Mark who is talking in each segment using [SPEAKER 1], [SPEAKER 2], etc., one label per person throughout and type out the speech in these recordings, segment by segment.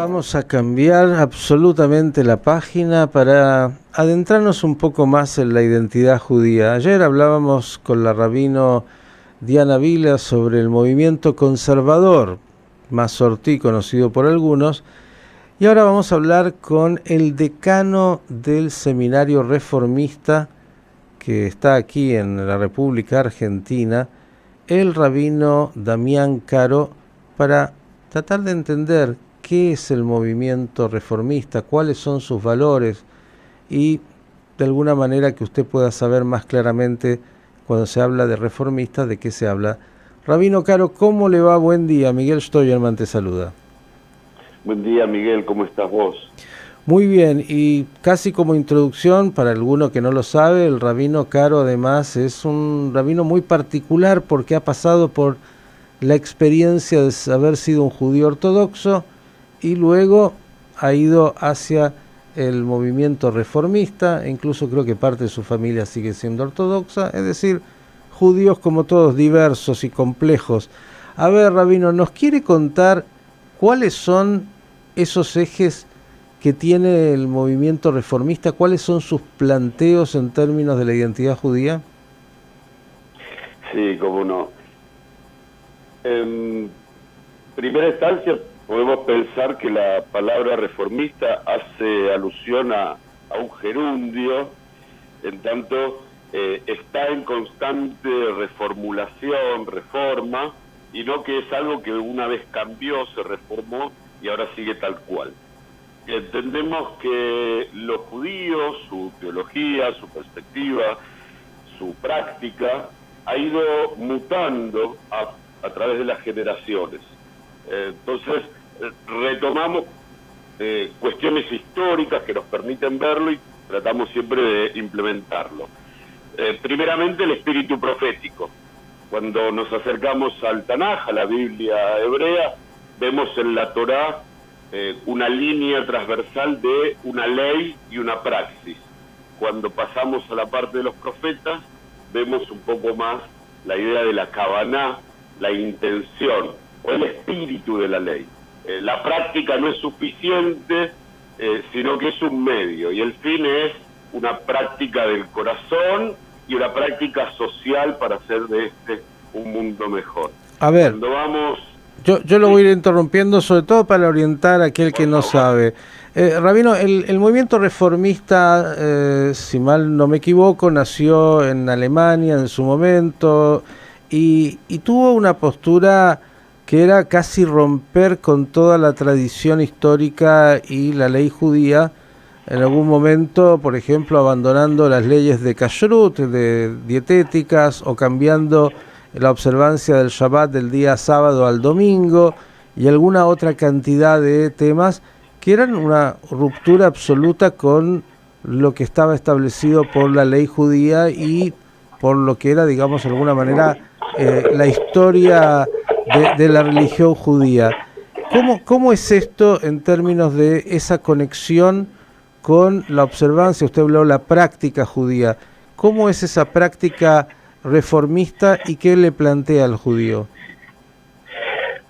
[SPEAKER 1] Vamos a cambiar absolutamente la página para adentrarnos un poco más en la identidad judía. Ayer hablábamos con la rabino Diana Vila sobre el movimiento conservador, Masortí conocido por algunos, y ahora vamos a hablar con el decano del Seminario Reformista que está aquí en la República Argentina, el rabino Damián Caro, para tratar de entender qué es el movimiento reformista, cuáles son sus valores y de alguna manera que usted pueda saber más claramente cuando se habla de reformistas de qué se habla. Rabino Caro, ¿cómo le va? Buen día. Miguel Stoyerman te saluda.
[SPEAKER 2] Buen día, Miguel. ¿Cómo estás vos?
[SPEAKER 1] Muy bien, y casi como introducción, para alguno que no lo sabe, el rabino Caro además es un rabino muy particular porque ha pasado por la experiencia de haber sido un judío ortodoxo y luego ha ido hacia el movimiento reformista, e incluso creo que parte de su familia sigue siendo ortodoxa, es decir, judíos como todos, diversos y complejos. A ver, rabino, ¿nos quiere contar cuáles son esos ejes que tiene el movimiento reformista? ¿Cuáles son sus planteos en términos de la identidad judía?
[SPEAKER 2] Sí, cómo no. En primera instancia, podemos pensar que la palabra reformista hace alusión a un gerundio, en tanto está en constante reformulación, reforma, y no que es algo que una vez cambió, se reformó y ahora sigue tal cual. Entendemos que los judíos, su teología, su perspectiva, su práctica, ha ido mutando a través de las generaciones. Entonces, retomamos cuestiones históricas que nos permiten verlo y tratamos siempre de implementarlo. Primeramente, el espíritu profético. Cuando nos acercamos al Tanaj, a la Biblia hebrea, vemos en la Torá una línea transversal de una ley y una praxis. Cuando pasamos a la parte de los profetas, vemos un poco más la idea de la kavaná, la intención o el espíritu de la ley. La práctica no es suficiente, sino que es un medio, y el fin es una práctica del corazón y una práctica social para hacer de este un mundo mejor.
[SPEAKER 1] A ver,
[SPEAKER 2] cuando vamos...
[SPEAKER 1] Yo lo voy a ir interrumpiendo, sobre todo para orientar a aquel que no sabe. Rabino, el movimiento reformista, si mal no me equivoco, nació en Alemania en su momento y tuvo una postura que era casi romper con toda la tradición histórica y la ley judía, en algún momento, por ejemplo, abandonando las leyes de kashrut, de dietéticas, o cambiando la observancia del Shabbat del día sábado al domingo y alguna otra cantidad de temas que eran una ruptura absoluta con lo que estaba establecido por la ley judía y por lo que era, digamos, de alguna manera la historia de la religión judía. ¿Cómo es esto en términos de esa conexión con la observancia? Usted habló de la práctica judía. ¿Cómo es esa práctica reformista y qué le plantea al judío?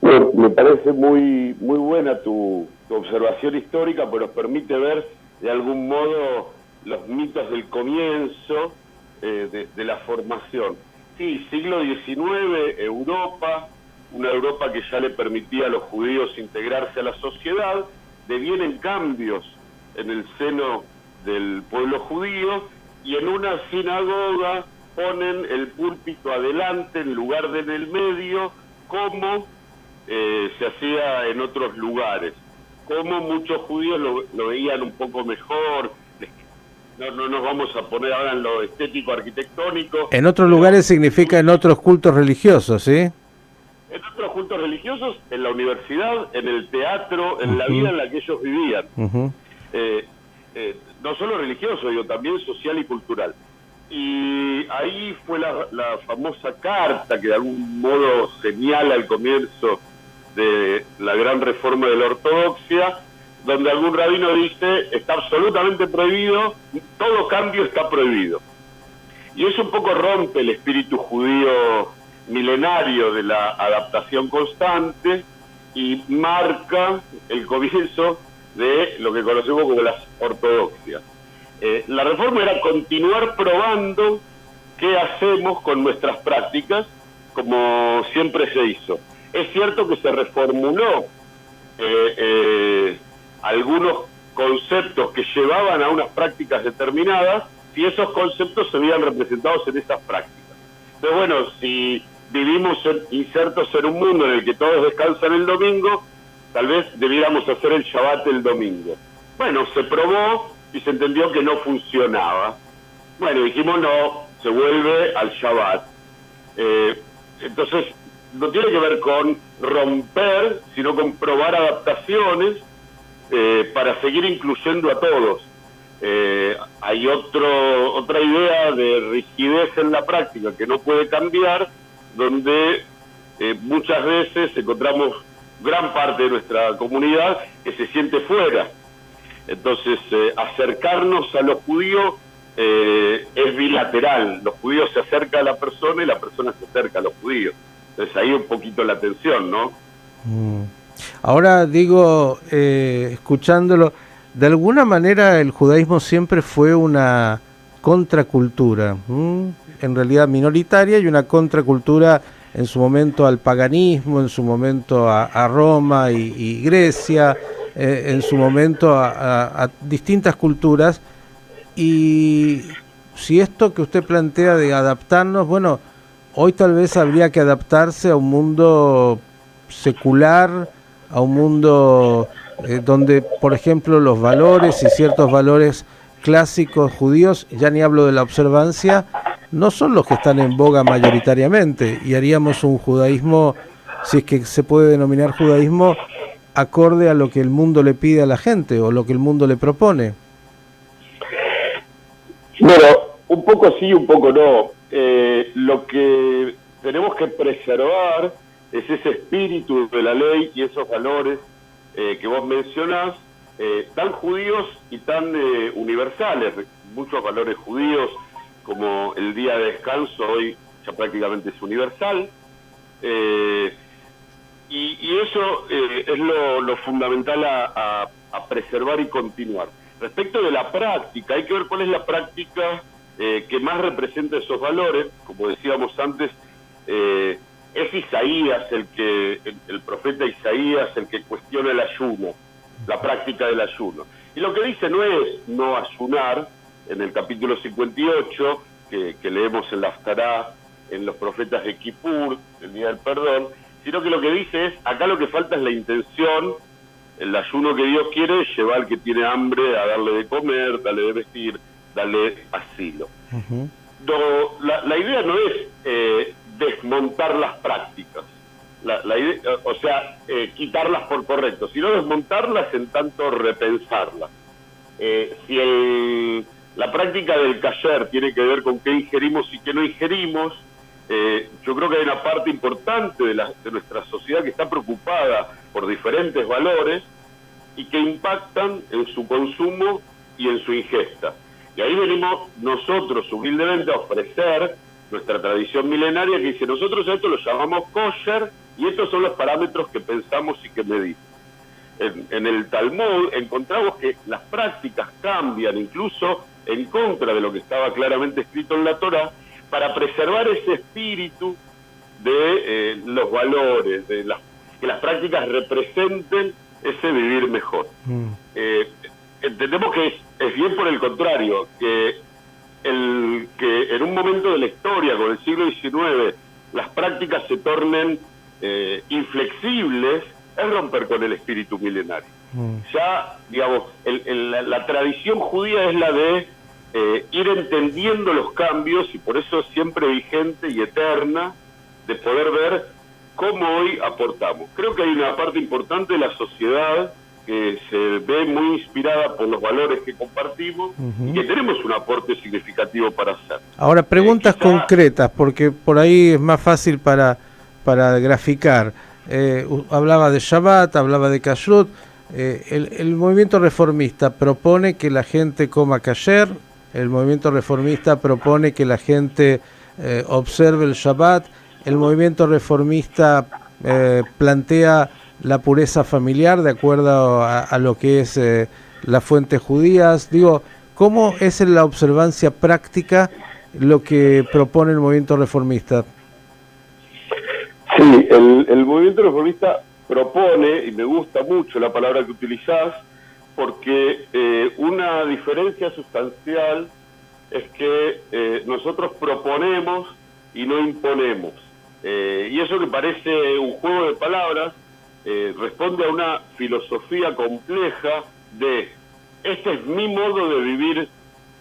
[SPEAKER 2] Bueno, me parece muy buena tu observación histórica, pues nos permite ver de algún modo los mitos del comienzo de la formación. Sí, siglo XIX, Europa, una Europa que ya le permitía a los judíos integrarse a la sociedad, devienen cambios en el seno del pueblo judío, y en una sinagoga ponen el púlpito adelante en lugar de en el medio, como se hacía en otros lugares, como muchos judíos lo veían un poco mejor. No nos vamos a poner ahora en lo estético arquitectónico.
[SPEAKER 1] En otros lugares significa en otros cultos religiosos, ¿sí?
[SPEAKER 2] En otros cultos religiosos, en la universidad, en el teatro, en la vida en la que ellos vivían. No solo religioso, digo, también social y cultural. Y ahí fue la famosa carta que de algún modo señala el comienzo de la gran reforma de la ortodoxia, donde algún rabino dice, está absolutamente prohibido, todo cambio está prohibido. Y eso un poco rompe el espíritu judío milenario de la adaptación constante, y marca el comienzo de lo que conocemos como las ortodoxias. La reforma era continuar probando qué hacemos con nuestras prácticas, como siempre se hizo. Es cierto que se reformuló algunos conceptos que llevaban a unas prácticas determinadas, si esos conceptos se veían representados en esas prácticas. Entonces, bueno, si vivimos insertos en un mundo en el que todos descansan el domingo, tal vez debiéramos hacer el Shabbat el domingo. Bueno, se probó y se entendió que no funcionaba. Bueno, dijimos no, se vuelve al Shabbat. Entonces, no tiene que ver con romper, sino con probar adaptaciones para seguir incluyendo a todos. Hay otra idea de rigidez en la práctica que no puede cambiar, donde muchas veces encontramos gran parte de nuestra comunidad que se siente fuera. Entonces, acercarnos a los judíos es bilateral. Los judíos se acercan a la persona y la persona se acerca a los judíos. Entonces ahí un poquito la tensión, ¿no?
[SPEAKER 1] Ahora digo, escuchándolo, de alguna manera el judaísmo siempre fue una contracultura, en realidad minoritaria, y una contracultura en su momento al paganismo, en su momento a Roma y Grecia, en su momento a distintas culturas. Y si esto que usted plantea de adaptarnos, bueno, hoy tal vez habría que adaptarse a un mundo secular, a un mundo donde, por ejemplo, los valores y ciertos valores clásicos judíos, ya ni hablo de la observancia, no son los que están en boga mayoritariamente, y haríamos un judaísmo, si es que se puede denominar judaísmo, acorde a lo que el mundo le pide a la gente o lo que el mundo le propone.
[SPEAKER 2] Bueno, un poco sí, un poco no. Lo que tenemos que preservar es ese espíritu de la ley y esos valores que vos mencionás, tan judíos y tan universales. Muchos valores judíos, como el día de descanso, hoy ya prácticamente es universal. Y eso es lo fundamental a preservar y continuar. Respecto de la práctica, hay que ver cuál es la práctica que más representa esos valores. Como decíamos antes, es Isaías el profeta Isaías, el que cuestiona el ayuno, la práctica del ayuno. Y lo que dice no es no ayunar, en el capítulo 58, que leemos en la Haftará, en los profetas de Kippur, el Día del Perdón, sino que lo que dice es, acá lo que falta es la intención. El ayuno que Dios quiere es llevar al que tiene hambre a darle de comer, darle de vestir, darle asilo. Uh-huh. La idea no es desmontar las prácticas, la idea, o sea, quitarlas por correcto, sino desmontarlas en tanto repensarlas. Si la práctica del kasher tiene que ver con qué ingerimos y qué no ingerimos, yo creo que hay una parte importante de nuestra sociedad que está preocupada por diferentes valores y que impactan en su consumo y en su ingesta. Y ahí venimos nosotros humildemente a ofrecer nuestra tradición milenaria que dice, nosotros a esto lo llamamos kosher y estos son los parámetros que pensamos y que medimos. En el Talmud encontramos que las prácticas cambian incluso en contra de lo que estaba claramente escrito en la Torá, para preservar ese espíritu de los valores, de que las prácticas representen ese vivir mejor. Entendemos que es bien por el contrario, que en un momento de la historia, con el siglo XIX, las prácticas se tornen inflexibles, es romper con el espíritu milenario. Ya, digamos, la tradición judía es la de ir entendiendo los cambios, y por eso siempre vigente y eterna, de poder ver cómo hoy aportamos. Creo que hay una parte importante de la sociedad que se ve muy inspirada por los valores que compartimos, y que tenemos un aporte significativo para hacer.
[SPEAKER 1] Ahora, preguntas concretas, porque por ahí es más fácil para graficar. Hablaba de Shabbat, hablaba de Kashrut. El movimiento reformista propone que la gente coma kasher. El movimiento reformista propone que la gente observe el Shabbat. El movimiento reformista plantea la pureza familiar de acuerdo a lo que es las fuentes judías. Digo, ¿cómo es en la observancia práctica lo que propone el movimiento reformista?
[SPEAKER 2] Sí, el movimiento reformista propone, y me gusta mucho la palabra que utilizás, porque una diferencia sustancial es que nosotros proponemos y no imponemos. Y eso que parece un juego de palabras, responde a una filosofía compleja de: este es mi modo de vivir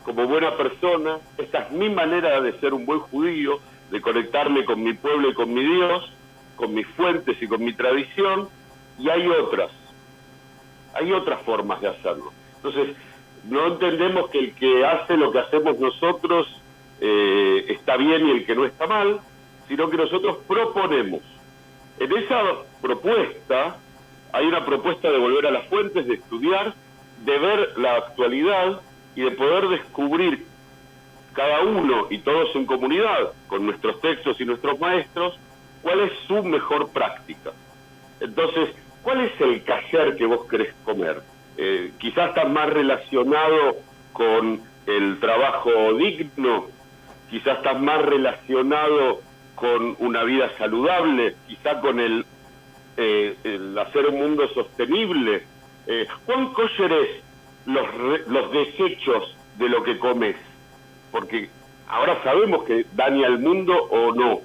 [SPEAKER 2] como buena persona, esta es mi manera de ser un buen judío, de conectarme con mi pueblo y con mi Dios, con mis fuentes y con mi tradición, y hay otras formas de hacerlo. Entonces, no entendemos que el que hace lo que hacemos nosotros está bien y el que no está mal, sino que nosotros proponemos. En esa propuesta hay una propuesta de volver a las fuentes, de estudiar, de ver la actualidad y de poder descubrir cada uno y todos en comunidad, con nuestros textos y nuestros maestros, cuál es su mejor práctica. Entonces, ¿cuál es el kasher que vos querés comer? Quizás estás más relacionado con el trabajo digno, quizás estás más relacionado con una vida saludable, quizás con el hacer un mundo sostenible. ¿Cuán kosher es los desechos de lo que comes? Porque ahora sabemos que daña al mundo o no.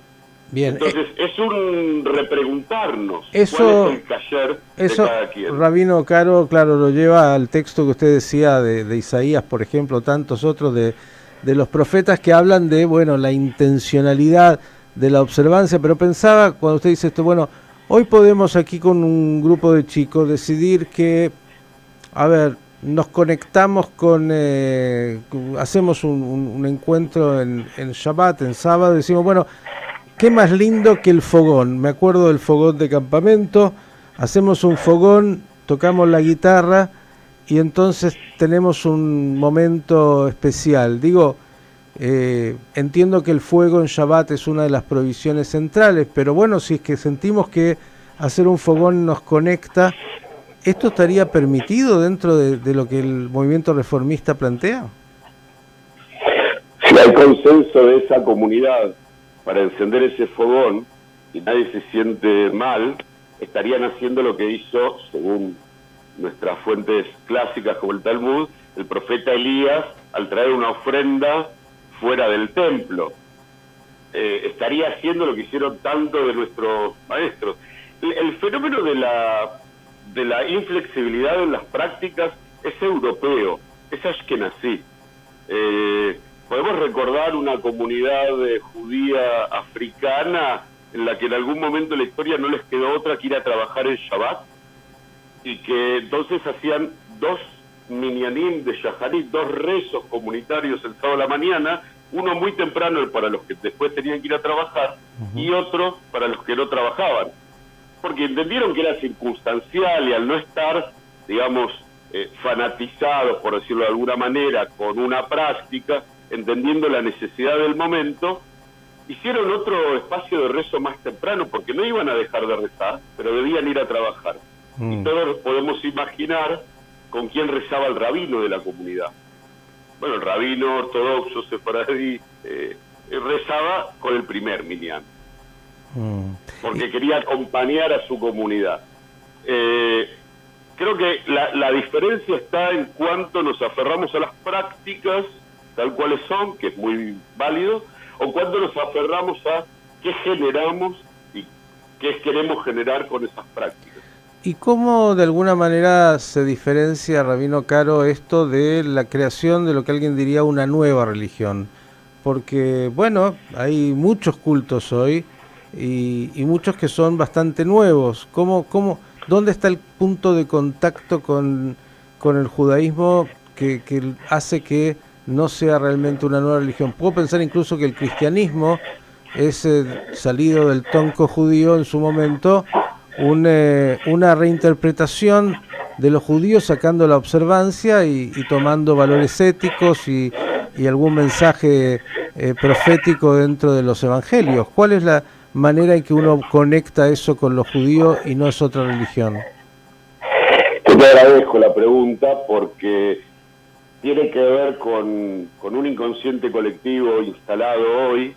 [SPEAKER 1] Bien,
[SPEAKER 2] entonces es un repreguntarnos
[SPEAKER 1] eso,
[SPEAKER 2] cuál es el kasher de cada quien.
[SPEAKER 1] Rabino Caro, claro, lo lleva al texto que usted decía de Isaías, por ejemplo, tantos otros de los profetas que hablan de, bueno, la intencionalidad de la observancia, pero pensaba cuando usted dice esto, bueno, hoy podemos aquí con un grupo de chicos decidir que, a ver, nos conectamos con, hacemos un encuentro en Shabbat, en sábado, decimos, bueno, qué más lindo que el fogón. Me acuerdo del fogón de campamento, hacemos un fogón, tocamos la guitarra y entonces tenemos un momento especial. Digo, entiendo que el fuego en Shabbat es una de las provisiones centrales, pero bueno, si es que sentimos que hacer un fogón nos conecta, ¿esto estaría permitido dentro de lo que el movimiento reformista plantea?
[SPEAKER 2] Si hay consenso de esa comunidad para encender ese fogón y nadie se siente mal, estarían haciendo lo que hizo, según nuestras fuentes clásicas como el Talmud, el profeta Elías al traer una ofrenda fuera del templo. Estaría haciendo lo que hicieron tanto de nuestros maestros. El fenómeno de la inflexibilidad en las prácticas es europeo, es ashkenazí. Podemos recordar una comunidad judía africana en la que en algún momento de la historia no les quedó otra que ir a trabajar en Shabbat, y que entonces hacían 2 minyanim de Shaharit, 2 rezos comunitarios el sábado a la mañana, uno muy temprano para los que después tenían que ir a trabajar, y otro para los que no trabajaban, porque entendieron que era circunstancial, y al no estar, digamos, fanatizados, por decirlo de alguna manera, con una práctica, entendiendo la necesidad del momento, hicieron otro espacio de rezo más temprano, porque no iban a dejar de rezar, pero debían ir a trabajar. Y todos podemos imaginar con quién rezaba el rabino de la comunidad. Bueno, el rabino ortodoxo sefaradí rezaba con el primer minyan, porque quería acompañar a su comunidad. Creo que la diferencia está en cuánto nos aferramos a las prácticas tal cuales son, que es muy válido, o cuánto nos aferramos a qué generamos y qué queremos generar con esas prácticas.
[SPEAKER 1] ¿Y cómo de alguna manera se diferencia, Rabino Caro, esto de la creación de lo que alguien diría una nueva religión? Porque, bueno, hay muchos cultos hoy y muchos que son bastante nuevos. ¿Dónde está el punto de contacto con el judaísmo que hace que no sea realmente una nueva religión? Puedo pensar incluso que el cristianismo es salido del tronco judío en su momento, una reinterpretación de los judíos sacando la observancia y tomando valores éticos y algún mensaje profético dentro de los evangelios. ¿Cuál es manera en que uno conecta eso con lo judío y no es otra religión?
[SPEAKER 2] Yo te agradezco la pregunta porque tiene que ver con un inconsciente colectivo instalado hoy,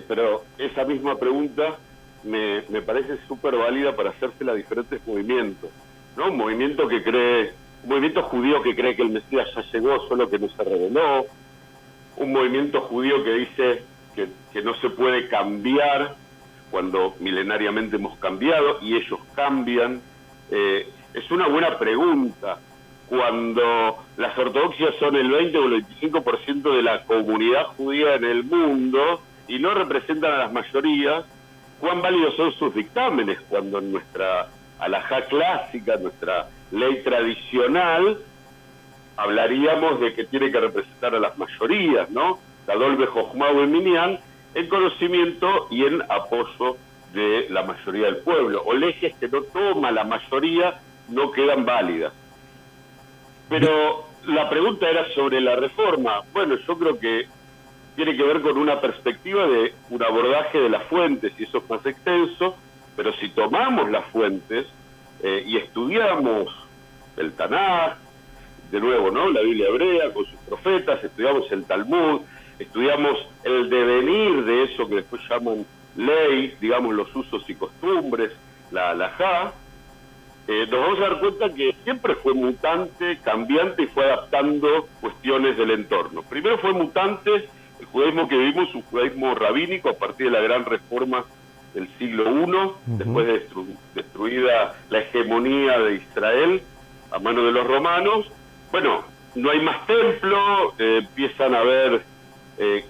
[SPEAKER 2] pero esa misma pregunta me parece súper válida para hacérsela a diferentes movimientos, ¿no? Un movimiento judío que cree que el Mesías ya llegó, solo que no se reveló, un movimiento judío que dice que no se puede cambiar cuando milenariamente hemos cambiado y ellos cambian. Es una buena pregunta. Cuando las ortodoxias son el 20 o el 25% de la comunidad judía en el mundo y no representan a las mayorías, ¿cuán válidos son sus dictámenes? Cuando en nuestra halajá clásica, nuestra ley tradicional, hablaríamos de que tiene que representar a las mayorías, ¿no? Gadol bejochma u'beminyan, en conocimiento y en apoyo de la mayoría del pueblo. O leyes que no toma la mayoría no quedan válidas. Pero la pregunta era sobre la reforma. Bueno, yo creo que tiene que ver con una perspectiva de un abordaje de las fuentes, y eso es más extenso, pero si tomamos las fuentes y estudiamos el Tanaj, de nuevo, ¿no? La Biblia hebrea con sus profetas, estudiamos el Talmud, estudiamos el devenir de eso que después llaman ley, digamos los usos y costumbres, la halajá, nos vamos a dar cuenta que siempre fue mutante, cambiante y fue adaptando cuestiones del entorno. Primero fue mutante, el judaísmo que vivimos, un judaísmo rabínico a partir de la gran reforma del siglo I, después de destruida la hegemonía de Israel a mano de los romanos. Bueno, no hay más templo, empiezan a haber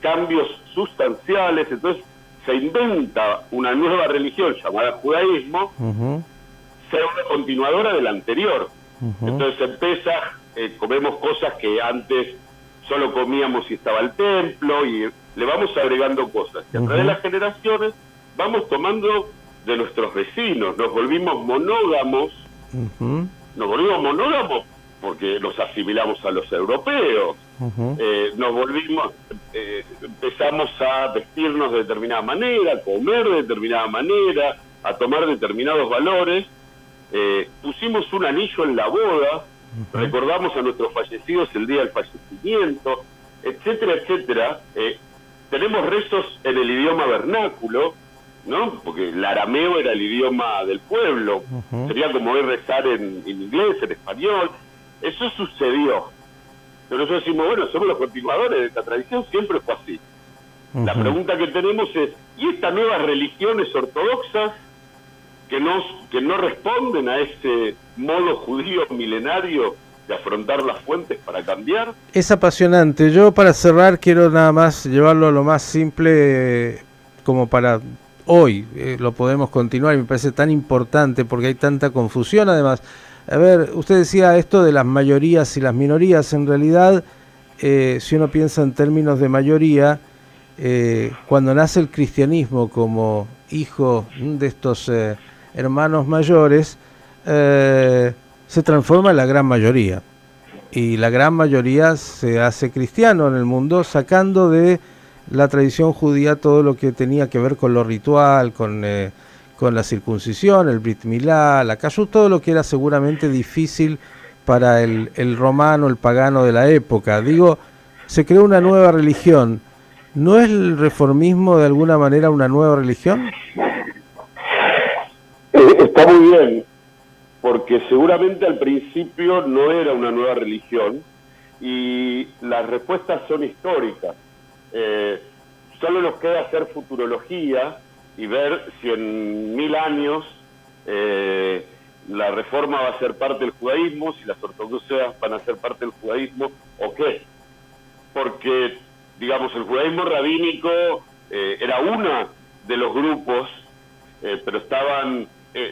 [SPEAKER 2] cambios sustanciales, entonces se inventa una nueva religión llamada judaísmo, ser una continuadora de la anterior. Entonces empieza, comemos cosas que antes solo comíamos si estaba el templo, y le vamos agregando cosas. Y a través de las generaciones vamos tomando de nuestros vecinos, nos volvimos monógamos, porque nos asimilamos a los europeos, nos volvimos, empezamos a vestirnos de determinada manera, a comer de determinada manera, a tomar determinados valores, pusimos un anillo en la boda, recordamos a nuestros fallecidos el día del fallecimiento, etcétera, etcétera. Tenemos rezos en el idioma vernáculo, ¿no? Porque el arameo era el idioma del pueblo, sería como hoy rezar en inglés, en español. Eso sucedió. Pero nosotros decimos, bueno, somos los continuadores de esta tradición, siempre fue así. La pregunta que tenemos es, ¿y estas nuevas religiones ortodoxas que no responden a ese modo judío milenario de afrontar las fuentes para cambiar?
[SPEAKER 1] Es apasionante. Yo, para cerrar, quiero nada más llevarlo a lo más simple, como para hoy lo podemos continuar, y me parece tan importante porque hay tanta confusión. Además, a ver, usted decía esto de las mayorías y las minorías. En realidad, si uno piensa en términos de mayoría, cuando nace el cristianismo como hijo de estos hermanos mayores, se transforma en la gran mayoría, y la gran mayoría se hace cristiano en el mundo, sacando de la tradición judía todo lo que tenía que ver con lo ritual, con la circuncisión, el Brit Milá, la Kashrut, todo lo que era seguramente difícil para el romano, el pagano de la época. Digo, se creó una nueva religión. ¿No es el reformismo de alguna manera una nueva religión?
[SPEAKER 2] Está muy bien, porque seguramente al principio no era una nueva religión y las respuestas son históricas. Solo nos queda hacer futurología y ver si en 1000 años la reforma va a ser parte del judaísmo, si las ortodoxias van a ser parte del judaísmo o qué. Porque, digamos, el judaísmo rabínico era uno de los grupos, pero estaban,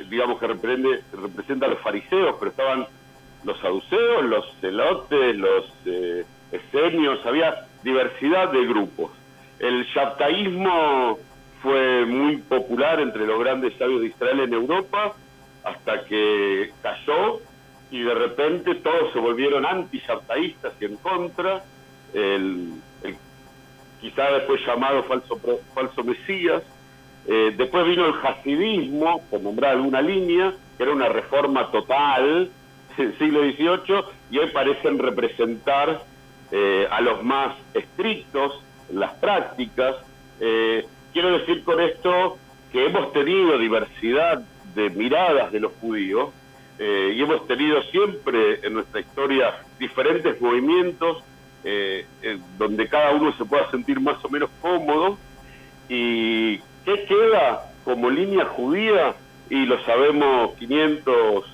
[SPEAKER 2] digamos que representa a los fariseos, pero estaban los saduceos, los celotes, los esenios, había diversidad de grupos. El shabtaísmo fue muy popular entre los grandes sabios de Israel en Europa, hasta que cayó y de repente todos se volvieron anti-shabtaístas y en contra. El quizá después llamado falso Mesías, Después vino el hasidismo, por nombrar alguna línea, que era una reforma total del siglo XVIII, y hoy parecen representar a los más estrictos en las prácticas. Quiero decir con esto que hemos tenido diversidad de miradas de los judíos, y hemos tenido siempre en nuestra historia diferentes movimientos donde cada uno se pueda sentir más o menos cómodo. ¿Y qué queda como línea judía? Y lo sabemos 500,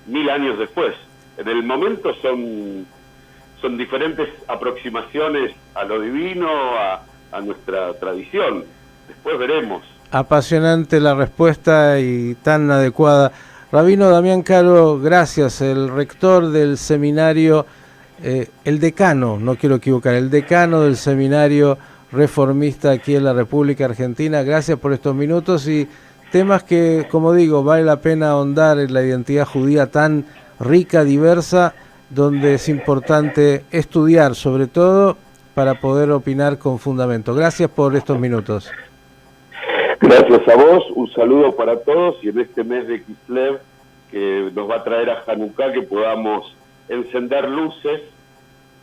[SPEAKER 2] 1000 años después. En el momento son diferentes aproximaciones a lo divino, a nuestra tradición. Después veremos.
[SPEAKER 1] Apasionante la respuesta y tan adecuada. Rabino Damián Caro, gracias, el rector del seminario, el decano, no quiero equivocar, el decano del seminario reformista aquí en la República Argentina. Gracias por estos minutos y temas que, como digo, vale la pena ahondar en la identidad judía tan rica, diversa, donde es importante estudiar, sobre todo para poder opinar con fundamento. Gracias por estos minutos.
[SPEAKER 2] Gracias a vos, un saludo para todos, y en este mes de Kislev, que nos va a traer a Hanukkah, que podamos encender luces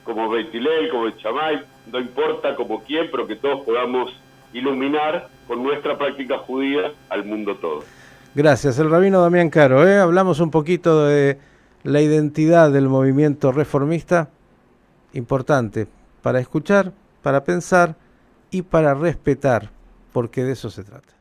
[SPEAKER 2] como Beit Hillel, como el Shammai, no importa como quién, pero que todos podamos iluminar con nuestra práctica judía al mundo todo.
[SPEAKER 1] Gracias, el rabino Damián Caro. Hablamos un poquito de la identidad del movimiento reformista, importante para escuchar, para pensar y para respetar, porque de eso se trata.